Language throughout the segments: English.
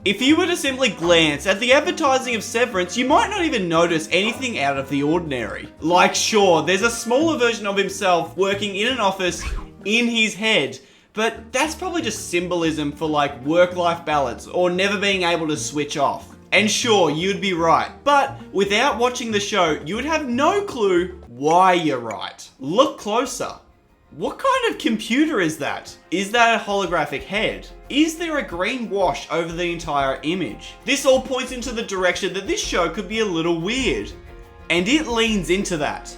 If you were to simply glance at the advertising of Severance, you might not even notice anything out of the ordinary. Like, sure, there's a smaller version of himself working in an office in his head, but that's probably just symbolism for like work-life balance or never being able to switch off. And sure, you'd be right, but without watching the show, you would have no clue why you're right. Look closer. What kind of computer is that? Is that a holographic head? Is there a green wash over the entire image? This all points into the direction that this show could be a little weird. And it leans into that.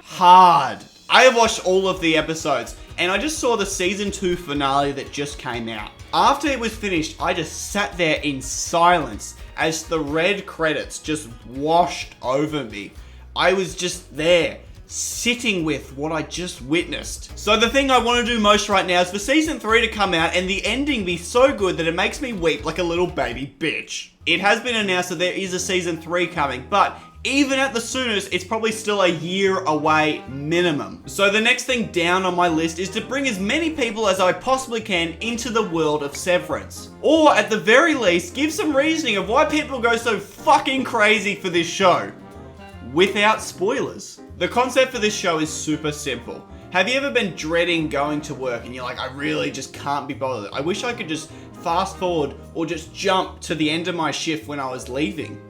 Hard. I have watched all of the episodes, and I just saw the season 2 finale that just came out. After it was finished, I just sat there in silence as the red credits just washed over me. I was just there, sitting with what I just witnessed. So the thing I want to do most right now is for season 3 to come out and the ending be so good that it makes me weep like a little baby bitch. It has been announced that there is a season 3 coming, but even at the soonest, it's probably still a year away minimum. So the next thing down on my list is to bring as many people as I possibly can into the world of Severance. Or at the very least, give some reasoning of why people go so fucking crazy for this show. Without spoilers. The concept for this show is super simple. Have you ever been dreading going to work and you're like, I really just can't be bothered. I wish I could just fast forward or just jump to the end of my shift when I was leaving.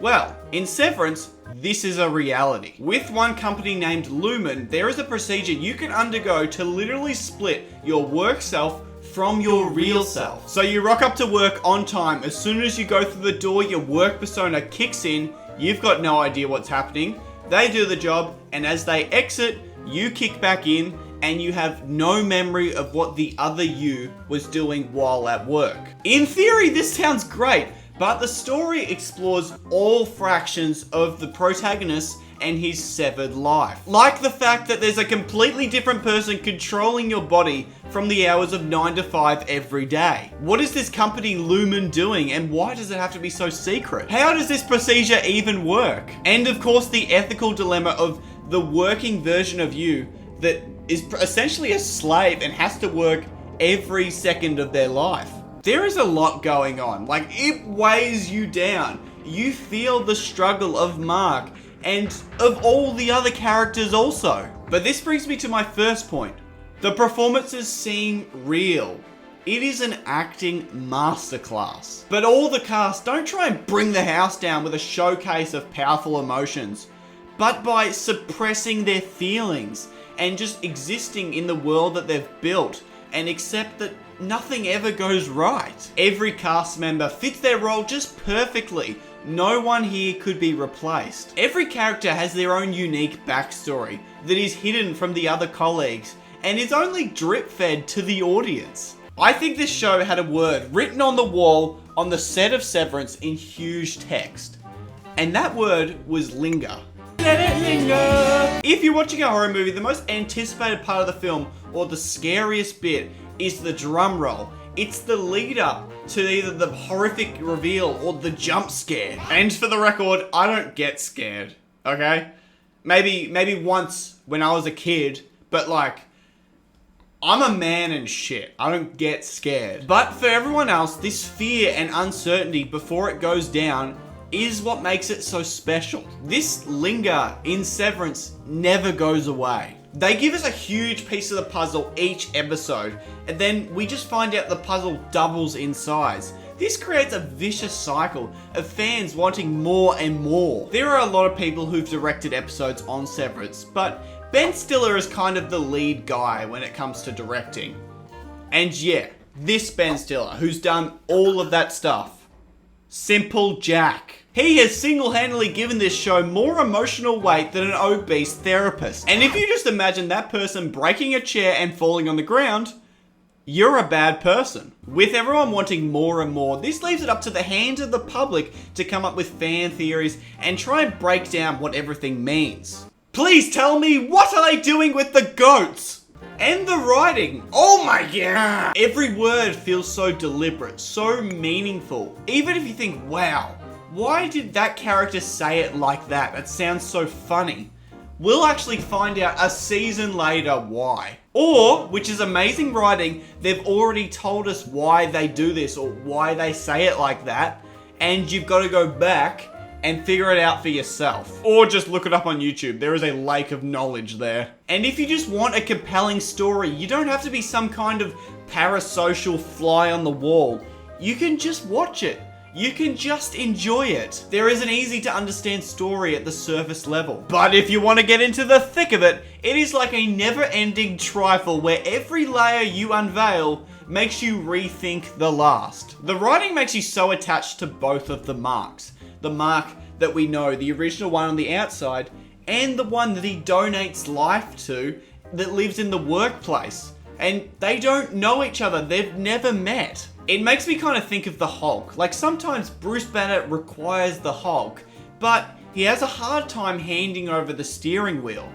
Well, in Severance, this is a reality. With one company named Lumen, there is a procedure you can undergo to literally split your work self from your real self. So you rock up to work on time. As soon as you go through the door, your work persona kicks in. You've got no idea what's happening. They do the job, and as they exit, you kick back in, and you have no memory of what the other you was doing while at work. In theory, this sounds great, but the story explores all fractions of the protagonist and his severed life. Like the fact that there's a completely different person controlling your body from the hours of 9 to 5 every day. What is this company Lumen doing, and why does it have to be so secret? How does this procedure even work? And of course, the ethical dilemma of the working version of you that is essentially a slave and has to work every second of their life. There is a lot going on. Like, it weighs you down. You feel the struggle of Mark and of all the other characters also. But this brings me to my first point. The performances seem real. It is an acting masterclass. But all the cast don't try and bring the house down with a showcase of powerful emotions, but by suppressing their feelings and just existing in the world that they've built and accept that nothing ever goes right. Every cast member fits their role just perfectly. No one here could be replaced. Every character has their own unique backstory that is hidden from the other colleagues and is only drip-fed to the audience. I think this show had a word written on the wall on the set of Severance in huge text. And that word was linger. Let it linger! If you're watching a horror movie, the most anticipated part of the film, or the scariest bit, is the drum roll. It's the lead up to either the horrific reveal or the jump scare. And for the record, I don't get scared, okay? Maybe once when I was a kid, but like, I'm a man and shit. I don't get scared. But for everyone else, this fear and uncertainty before it goes down is what makes it so special. This linger in Severance never goes away. They give us a huge piece of the puzzle each episode, and then we just find out the puzzle doubles in size. This creates a vicious cycle of fans wanting more and more. There are a lot of people who've directed episodes on Severance, but Ben Stiller is kind of the lead guy when it comes to directing. And yeah, this Ben Stiller, who's done all of that stuff. Simple Jack. He has single-handedly given this show more emotional weight than an obese therapist. And if you just imagine that person breaking a chair and falling on the ground, you're a bad person. With everyone wanting more and more, this leaves it up to the hands of the public to come up with fan theories and try and break down what everything means. Please tell me, what are they doing with the goats? And the writing. Oh my god! Every word feels so deliberate, so meaningful. Even if you think, wow, why did that character say it like that? That sounds so funny. We'll actually find out a season later why. Or, which is amazing writing, they've already told us why they do this or why they say it like that, and you've got to go back and figure it out for yourself. Or just look it up on YouTube. There is a lake of knowledge there. And if you just want a compelling story, you don't have to be some kind of parasocial fly on the wall. You can just watch it. You can just enjoy it. There is an easy to understand story at the surface level. But if you want to get into the thick of it, it is like a never-ending trifle where every layer you unveil makes you rethink the last. The writing makes you so attached to both of the marks. The mark that we know, the original one on the outside, and the one that he donates life to that lives in the workplace. And they don't know each other, they've never met. It makes me kind of think of the Hulk. Like sometimes Bruce Banner requires the Hulk, but he has a hard time handing over the steering wheel.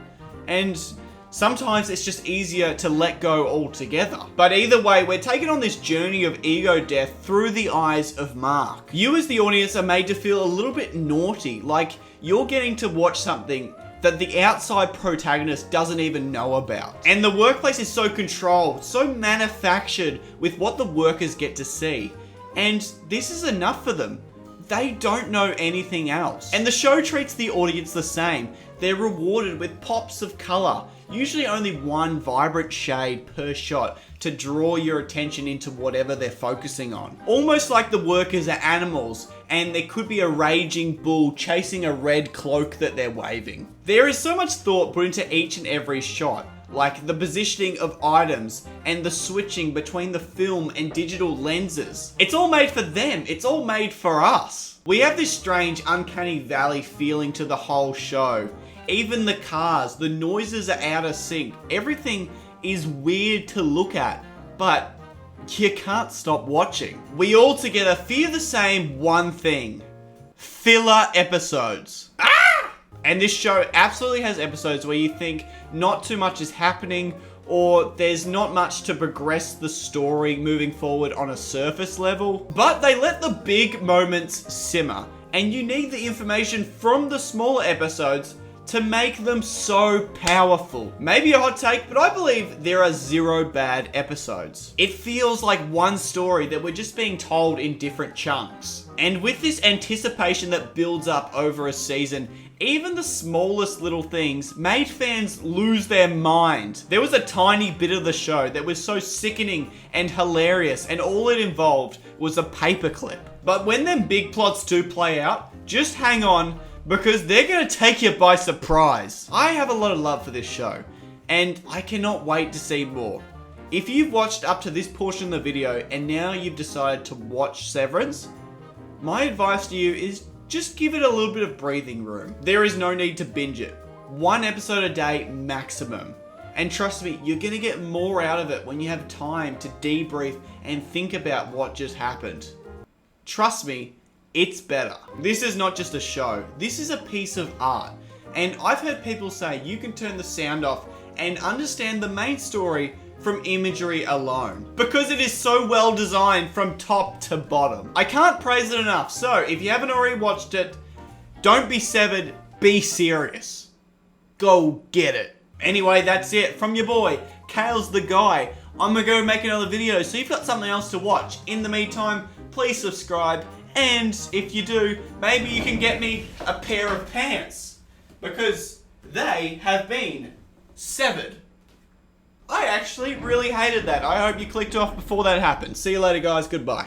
And sometimes it's just easier to let go altogether. But either way, we're taken on this journey of ego death through the eyes of Mark. You as the audience are made to feel a little bit naughty, like you're getting to watch something that the outside protagonist doesn't even know about. And the workplace is so controlled, so manufactured with what the workers get to see. And this is enough for them. They don't know anything else. And the show treats the audience the same. They're rewarded with pops of color, usually only one vibrant shade per shot to draw your attention into whatever they're focusing on. Almost like the workers are animals and there could be a raging bull chasing a red cloak that they're waving. There is so much thought put into each and every shot, like the positioning of items and the switching between the film and digital lenses. It's all made for them, it's all made for us. We have this strange uncanny valley feeling to the whole show. Even the cars, the noises are out of sync. Everything is weird to look at, but you can't stop watching. We all together fear the same one thing: filler episodes. And this show absolutely has episodes where you think not too much is happening, or there's not much to progress the story moving forward on a surface level, but they let the big moments simmer, and you need the information from the smaller episodes to make them so powerful. Maybe a hot take, but I believe there are 0 bad episodes. It feels like one story that we're just being told in different chunks. And with this anticipation that builds up over a season, even the smallest little things made fans lose their mind. There was a tiny bit of the show that was so sickening and hilarious, and all it involved was a paperclip. But when them big plots do play out, just hang on, because they're gonna take you by surprise. I have a lot of love for this show, and I cannot wait to see more. If you've watched up to this portion of the video and now you've decided to watch Severance, my advice to you is just give it a little bit of breathing room. There is no need to binge it. 1 episode a day maximum. And trust me, you're gonna get more out of it when you have time to debrief and think about what just happened. Trust me, it's better. This is not just a show, this is a piece of art. And I've heard people say you can turn the sound off and understand the main story from imagery alone, because it is so well designed from top to bottom. I can't praise it enough, so if you haven't already watched it, don't be severed, be serious. Go get it. Anyway, that's it from your boy, Kale's the Guy. I'm gonna go make another video, so you've got something else to watch. In the meantime, please subscribe. And if you do, maybe you can get me a pair of pants, because they have been severed. I actually really hated that. I hope you clicked off before that happened. See you later, guys. Goodbye.